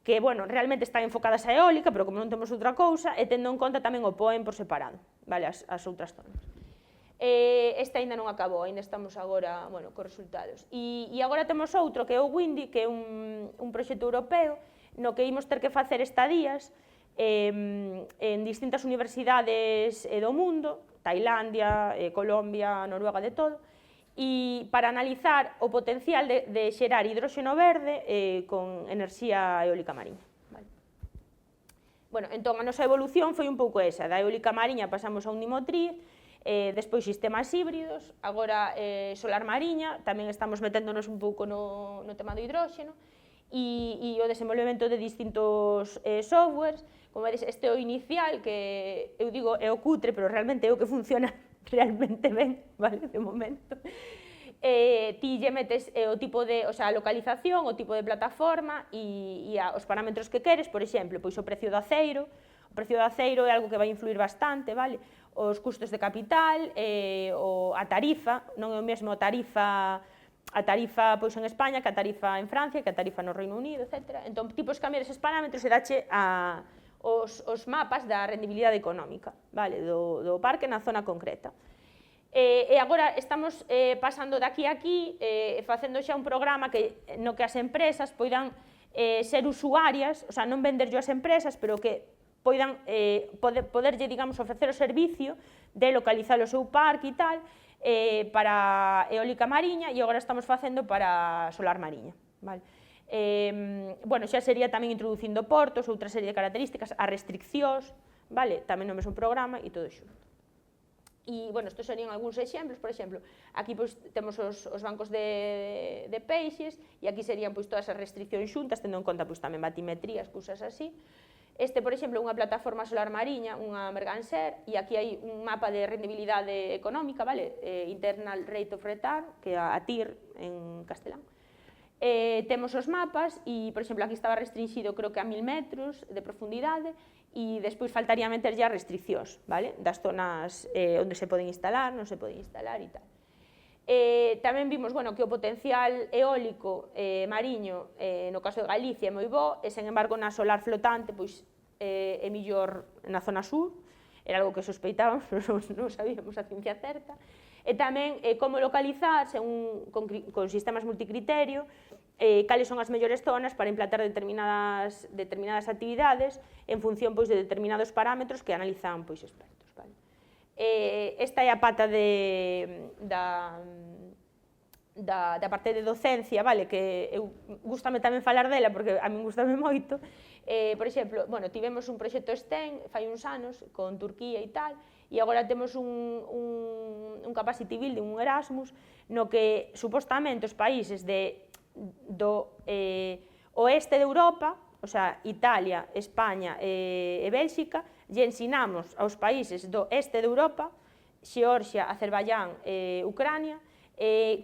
que, realmente están enfocadas a eólica, pero como non temos outra cousa, e tendo en conta tamén o POEM por separado, vale, as outras zonas. Este aínda non acabou, aínda estamos agora, cos resultados. E agora temos outro, que é o WINDY, que é un proxecto europeo, no que imos ter que facer estadías en distintas universidades do mundo, Tailandia, Colombia, Noruega, de todo, e para analizar o potencial de xerar hidróxeno verde con enerxía eólica mariña. Vale. Bueno, entón, a nosa evolución foi un pouco esa, da eólica mariña pasamos a unimotriz, despois sistemas híbridos, agora solar mariña, tamén estamos meténdonos un pouco no tema do hidróxeno, e o desenvolvemento de distintos softwares, como vedes, este é o inicial, que eu digo é o cutre, pero realmente é o que funciona realmente ben, vale, de momento. Ti lle metes o tipo de, o sea, a localización, o tipo de plataforma e os parámetros que queres, por exemplo, pois o precio do aceiro. O precio do aceiro é algo que vai influir bastante, vale? Os custos de capital, a tarifa, non é o mesmo a tarifa pois en España que a tarifa en Francia, que a tarifa no Reino Unido, etc. Entón, ti podes cambiar eses parámetros e dache os mapas da rendibilidade económica, vale, do parque na zona concreta. E agora estamos pasando daqui a aquí, facendo xa un programa no que as empresas poidan ser usuarias, o sea, non venderlle as empresas, pero que poidan poderlle, digamos, ofrecer o servicio de localizar o seu parque e tal, para eólica mariña, e agora estamos facendo para solar mariña, vale? Bueno, xa sería tamén introducindo portos, outra serie de características, as restriccións, vale, tamén no mesmo programa e todo xunto. E, bueno, estos serían algúns exemplos, por exemplo, aquí pois, temos os bancos de peixes, e aquí serían pois, todas as restriccións xuntas, tendo en conta pois, tamén batimetrías, cousas así. Este, por exemplo, é unha plataforma solar mariña, unha Merganser, e aquí hai un mapa de rendibilidade económica, vale? Internal Rate of Return, que é a TIR en castelán. Temos os mapas e, por exemplo, aquí estaba restringido creo que a 1000 metros de profundidade e despois faltaría meter ya restriccións, vale? Das zonas onde se poden instalar, non se poden instalar e tal. Tamén vimos, bueno, que o potencial eólico mariño no caso de Galicia é moi bo, e sen embargo na solar flotante pois é millor na zona sur, era algo que sospeitábamos, pero non sabíamos a ciencia certa. E tamén como localizar con sistemas multicriterio cales son as mellores zonas para implantar determinadas actividades en función pois, de determinados parámetros que analizan pois, expertos. Vale? Esta é a pata da parte de docencia, vale? Que gústame tamén falar dela porque a min gústame moito. Por exemplo, bueno, tivemos un proxecto STEM fai uns anos con Turquía e tal, e agora temos un capacity building, un Erasmus, no que supostamente os países do oeste de Europa, o sea, Italia, España e Bélxica, lle ensinamos aos países do este de Europa, Xeorxia, Azerbaiyán e Ucrania,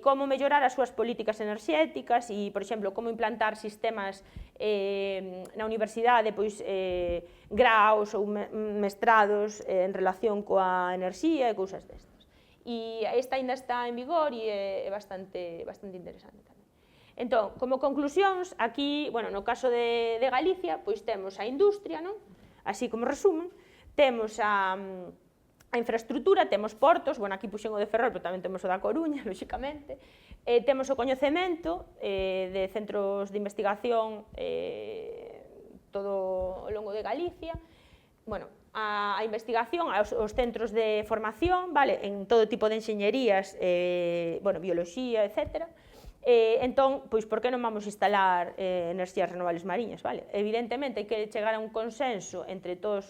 como mellorar as súas políticas enerxéticas e, por exemplo, como implantar sistemas na universidade, pois, graos ou mestrados en relación coa enerxía e cousas destas. E esta ainda está en vigor e é bastante interesante tamén. Entón, como conclusións, aquí, bueno, no caso de Galicia, pois temos a industria, non? Así como resumen, temos a infraestructura, temos portos, bueno, aquí puxen o de Ferrol, pero tamén temos o da Coruña, lóxicamente, temos o coñecemento de centros de investigación todo o longo de Galicia, bueno, a investigación, os centros de formación, vale, en todo tipo de enxeñerías, bueno, bioloxía, etcétera. Entón, pois, por que non vamos instalar enerxías renovables mariñas, vale? Evidentemente, hai que chegar a un consenso entre todos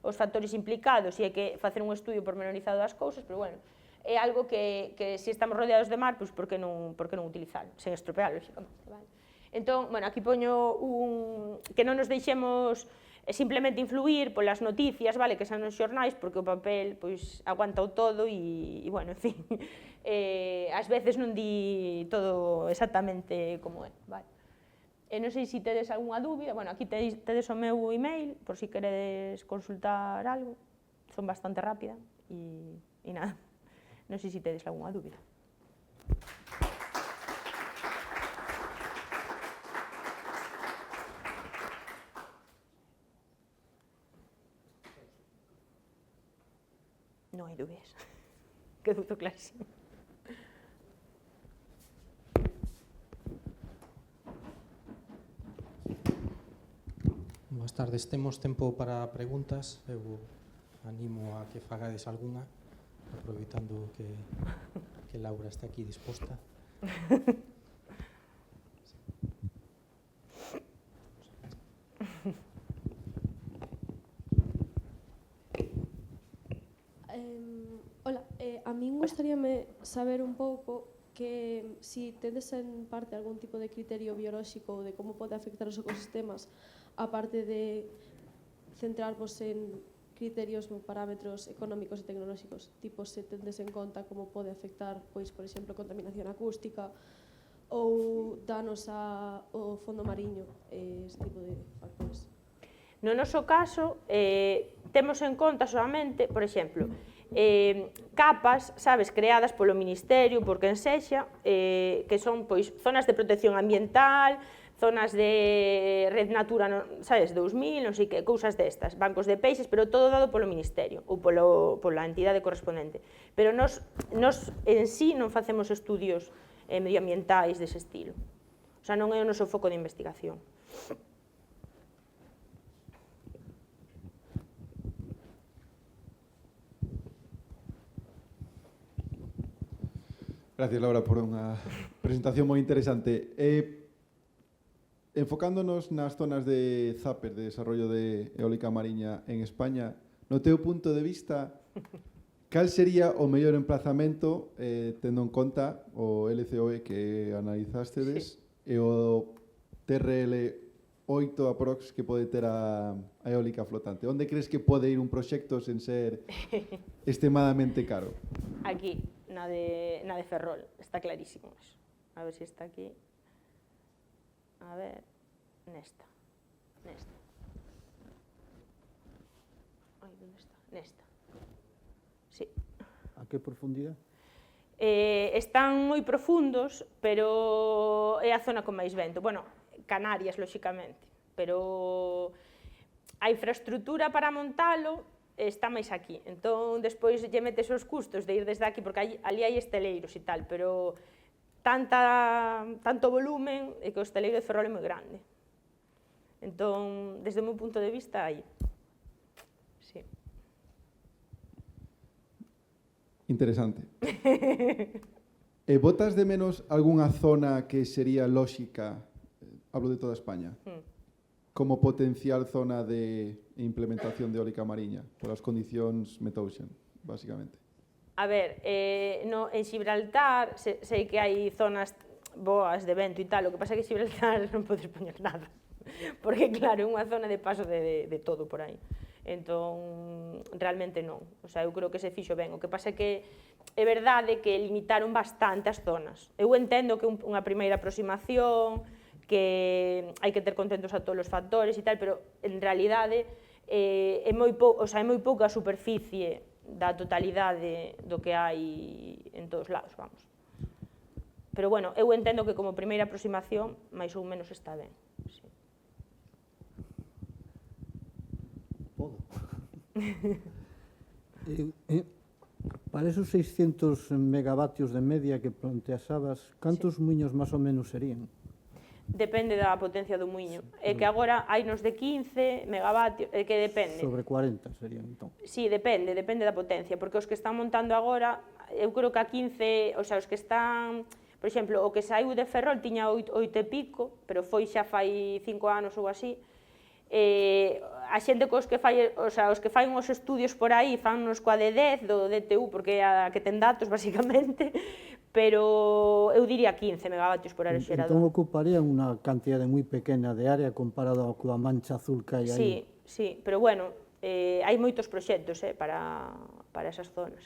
os factores implicados e hai que facer un estudio pormenorizado das cousas, pero, bueno, é algo que se estamos rodeados de mar, pois, por que non utilizar, sen estropear, lóxicamente, vale? Entón, bueno, aquí poño que non nos deixemos simplemente influir polas noticias, vale, que son nos xornais, porque o papel, pois, aguanta o todo e bueno, en fin, ás veces non di todo exactamente como é, vale. Non sei se tedes algunha dúbida, bueno, aquí tedes o meu email, por si queredes consultar algo, son bastante rápida e nada, non sei se tedes algunha dúbida. Non hai dúbidas, quedou todo clarísimo. Boas tardes. Temos tempo para preguntas. Eu animo a que fagades algunha, aproveitando que Laura está aquí disposta. Hola, a min gustaríame saber un pouco que si tedes en parte algún tipo de criterio biolóxico de como pode afectar os ecosistemas, aparte de centrarvos en criterios ou parámetros económicos e tecnolóxicos, tipo se tendes en conta como pode afectar, pois, por exemplo, contaminación acústica ou danos ao fondo mariño, ese tipo de factores. No noso caso, temos en conta solamente, por exemplo, capas, sabes, creadas polo Ministerio, por quen sexa, que son, pois, zonas de protección ambiental, zonas de Red Natura, sabes, 2000, non sei que, cousas destas, bancos de peixes, pero todo dado polo Ministerio, ou pola entidade correspondente. Pero nos en sí non facemos estudios medioambientais dese estilo. O sea, non é o noso foco de investigación. Gracias, Laura, por unha presentación moi interesante. Enfocándonos nas zonas de ZAPER, de desarrollo de eólica mariña en España, no teu punto de vista, cal sería o mellor emplazamento, tendo en conta o LCOE que analizástedes e o TRL 8 aprox que pode ter a eólica flotante? Onde crees que pode ir un proxecto sen ser extremadamente caro? Aquí, na de Ferrol, está clarísimo eso. A ver se está aquí. A ver, nesta. Ai, onde está? Nesta. Sí. A que profundidade? Están moi profundos, pero é a zona con máis vento. Bueno, Canarias, lóxicamente, pero a infraestructura para montalo está máis aquí. Entón, despois lle metes os custos de ir desde aquí, porque ali hai esteleiros e tal, pero tanto volumen e que o esteleiro de Ferrol é moi grande. Entón, desde o meu punto de vista, aí. Sí. Interesante. E botas de menos algunha zona que sería lóxica, hablo de toda España, como potencial zona de implementación de eólica mariña, polas condicións Metocean, basicamente? A ver, en Gibraltar sei que hai zonas boas de vento e tal, o que pasa é que Gibraltar non podes poñer nada, porque claro, é unha zona de paso de todo por aí. Entón, realmente non. O sea, eu creo que se fixo ben. O que pasa é que é verdade que limitaron bastante as zonas. Eu entendo que unha primeira aproximación, que hai que ter contentos a todos os factores e tal, pero en realidade é moi pouca a superficie da totalidade do que hai en todos lados, vamos. Pero bueno, eu entendo que como primeira aproximación máis ou menos está ben. Sí. Podo. Para esos 600 megavatios de media que planteasabas, cantos muiños máis ou menos serían? Depende da potencia do muiño. É que agora hai nos de 15 megavatios, é que depende. Sobre 40 serían, entón. Sí, depende da potencia, porque os que están montando agora, eu creo que a 15, o sea, os que están, por exemplo, o que saiu de Ferrol tiña 8 e pico, pero foi xa fai 5 anos ou así. A xente cos que fai, o sea, os que fai os estudios por aí fannos coa de 10 do DTU, porque é a que ten datos, basicamente, pero eu diría 15 megavatios por aeroxerador. Entón ocuparía unha cantidade moi pequena de área comparado coa mancha azul que hai aí. Sí, pero bueno, hai moitos proxectos para esas zonas.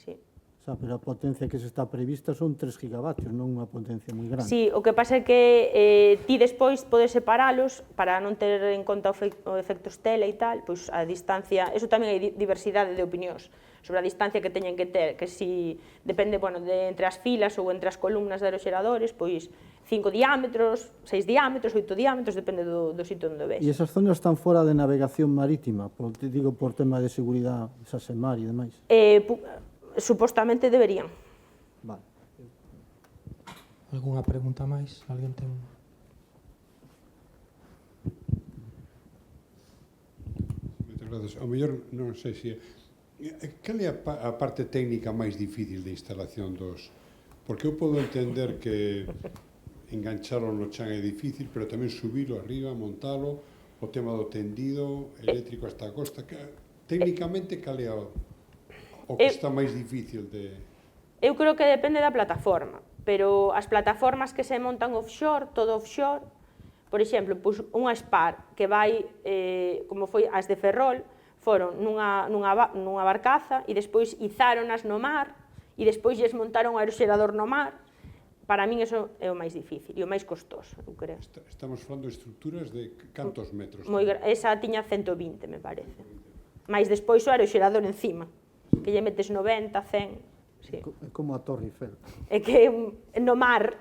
Sí. O sea, pero a potencia que se está prevista son 3 gigavatios, non unha potencia moi grande. Sí, o que pasa é que ti despois podes separalos para non ter en conta o efecto estela e tal, pois a distancia, eso tamén hai diversidade de opinións sobre a distancia que teñen que ter, que si depende, bueno, de entre as filas ou entre as columnas de aeroxeradores, pois 5 diámetros, 6 diámetros, 8 diámetros, depende do sitio onde ves. E esas zonas están fora de navegación marítima, digo por tema de seguridade, Sasemar e demais? Supostamente deberían. Vale. Algúnha pregunta máis? Alguén ten? Grazas. Ao mellor, non sei se... Cal é a parte técnica máis difícil de instalación dos... Porque eu podo entender que enganchalo no chan é difícil, pero tamén subilo arriba, montalo, o tema do tendido eléctrico hasta a costa. Técnicamente, cal é o que está máis difícil de... Eu creo que depende da plataforma, pero as plataformas que se montan offshore, todo offshore, por exemplo, unha Spar que vai, como foi as de Ferrol, foron nunha barcaza e despois izáronas no mar e despois lles montaron o aeroxerador no mar. Para min iso é o máis difícil e o máis costoso, eu creo. Estamos falando de estruturas de cantos metros? Esa tiña 120, me parece. Mais despois o aeroxerador encima, que lle metes 90, 100... Sí. É como a Torre Eiffel. É que no mar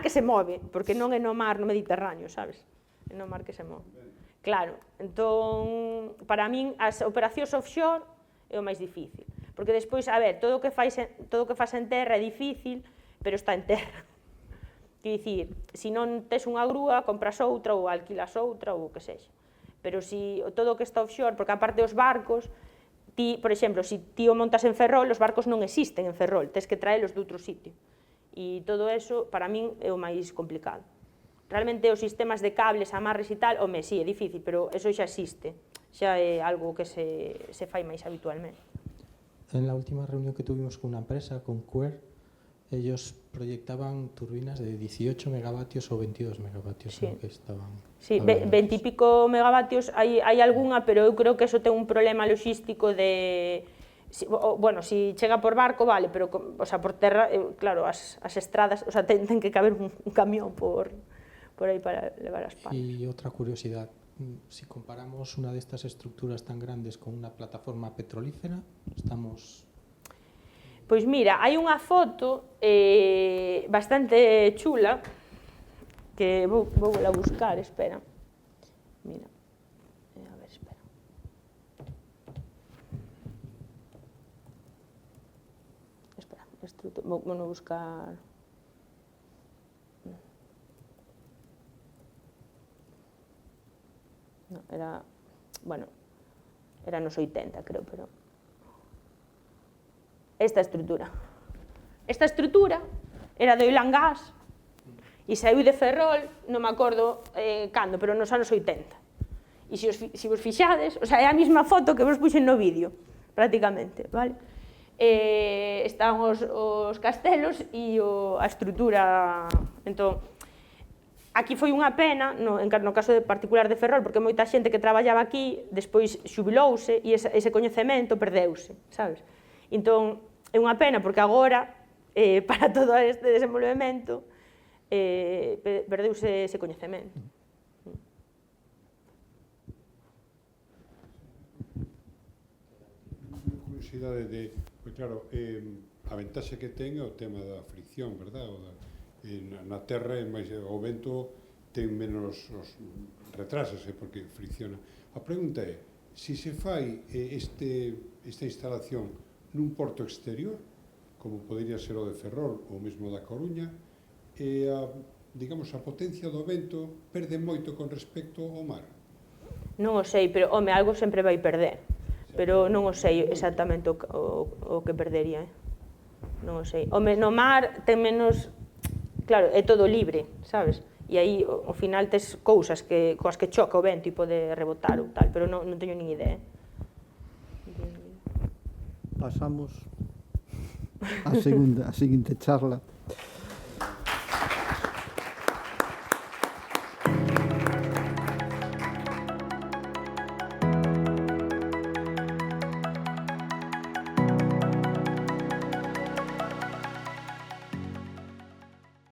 que se move, porque non é no mar no Mediterráneo, sabes? É no mar que se move. Claro, entón, para min, as operacións offshore é o máis difícil. Porque despois, a ver, todo o que fas en terra é difícil, pero está en terra. Quer dicir, se non tes unha grúa, compras outra ou alquilas outra ou o que sexa. Pero si todo o que está offshore, porque aparte os barcos, ti, por exemplo, se ti o montas en Ferrol, os barcos non existen en Ferrol, tes que traelos de outro sitio. E todo eso, para min, é o máis complicado. Realmente os sistemas de cables, amarres e tal, home, sí, é difícil, pero eso xa existe. Xa é algo que se fai máis habitualmente. En la última reunión que tuvimos con una empresa, con Quer, ellos proyectaban turbinas de 18 megavatios o 22 megavatios. Sí. Que estaban... Sí, 20 y pico megavatios, hai algunha, pero eu creo que eso ten un problema logístico de... Bueno, si chega por barco, vale, pero o sea, por terra, claro, as estradas, o sea, ten que caber un camión por aí para levar as partes. Y otra curiosidad, si comparamos una de estas estructuras tan grandes con una plataforma petrolífera, estamos... Pois mira, hai unha foto bastante chula, que vou a buscar, espera. Mira, a ver, espera. Espera, vou a buscar... No, era, bueno, era nos 80, creo, pero... Esta estrutura era de oil and gas e saiu de Ferrol, non me acordo cando, pero nos anos 80. E se vos fixades, o sea, é a mesma foto que vos puxen no vídeo, prácticamente, vale? Están os castelos e a estrutura. Entón, aquí foi unha pena, no caso particular de Ferrol, porque moita xente que traballaba aquí, despois xubilouse e ese coñecemento perdeuse, sabes? Entón, é unha pena, porque agora, para todo este desenvolvemento, perdeuse ese coñecemento. Curiosidade de... Pois claro, a ventaxe que ten é o tema da fricción, verdad? Na terra, o vento ten menos... retrásase porque fricciona. A pregunta é, se se fai esta instalación nun porto exterior, como podería ser o de Ferrol ou mesmo da Coruña, digamos, a potencia do vento perde moito con respecto ao mar? Non o sei, pero, home, algo sempre vai perder, pero non o sei exactamente o que perdería, non o sei. Home, no mar ten menos, claro, é todo libre, sabes? E aí, ao final, tes cousas coas que choca o vento e pode rebotar ou tal, pero non teño nin idea. Pasamos a seguinte charla.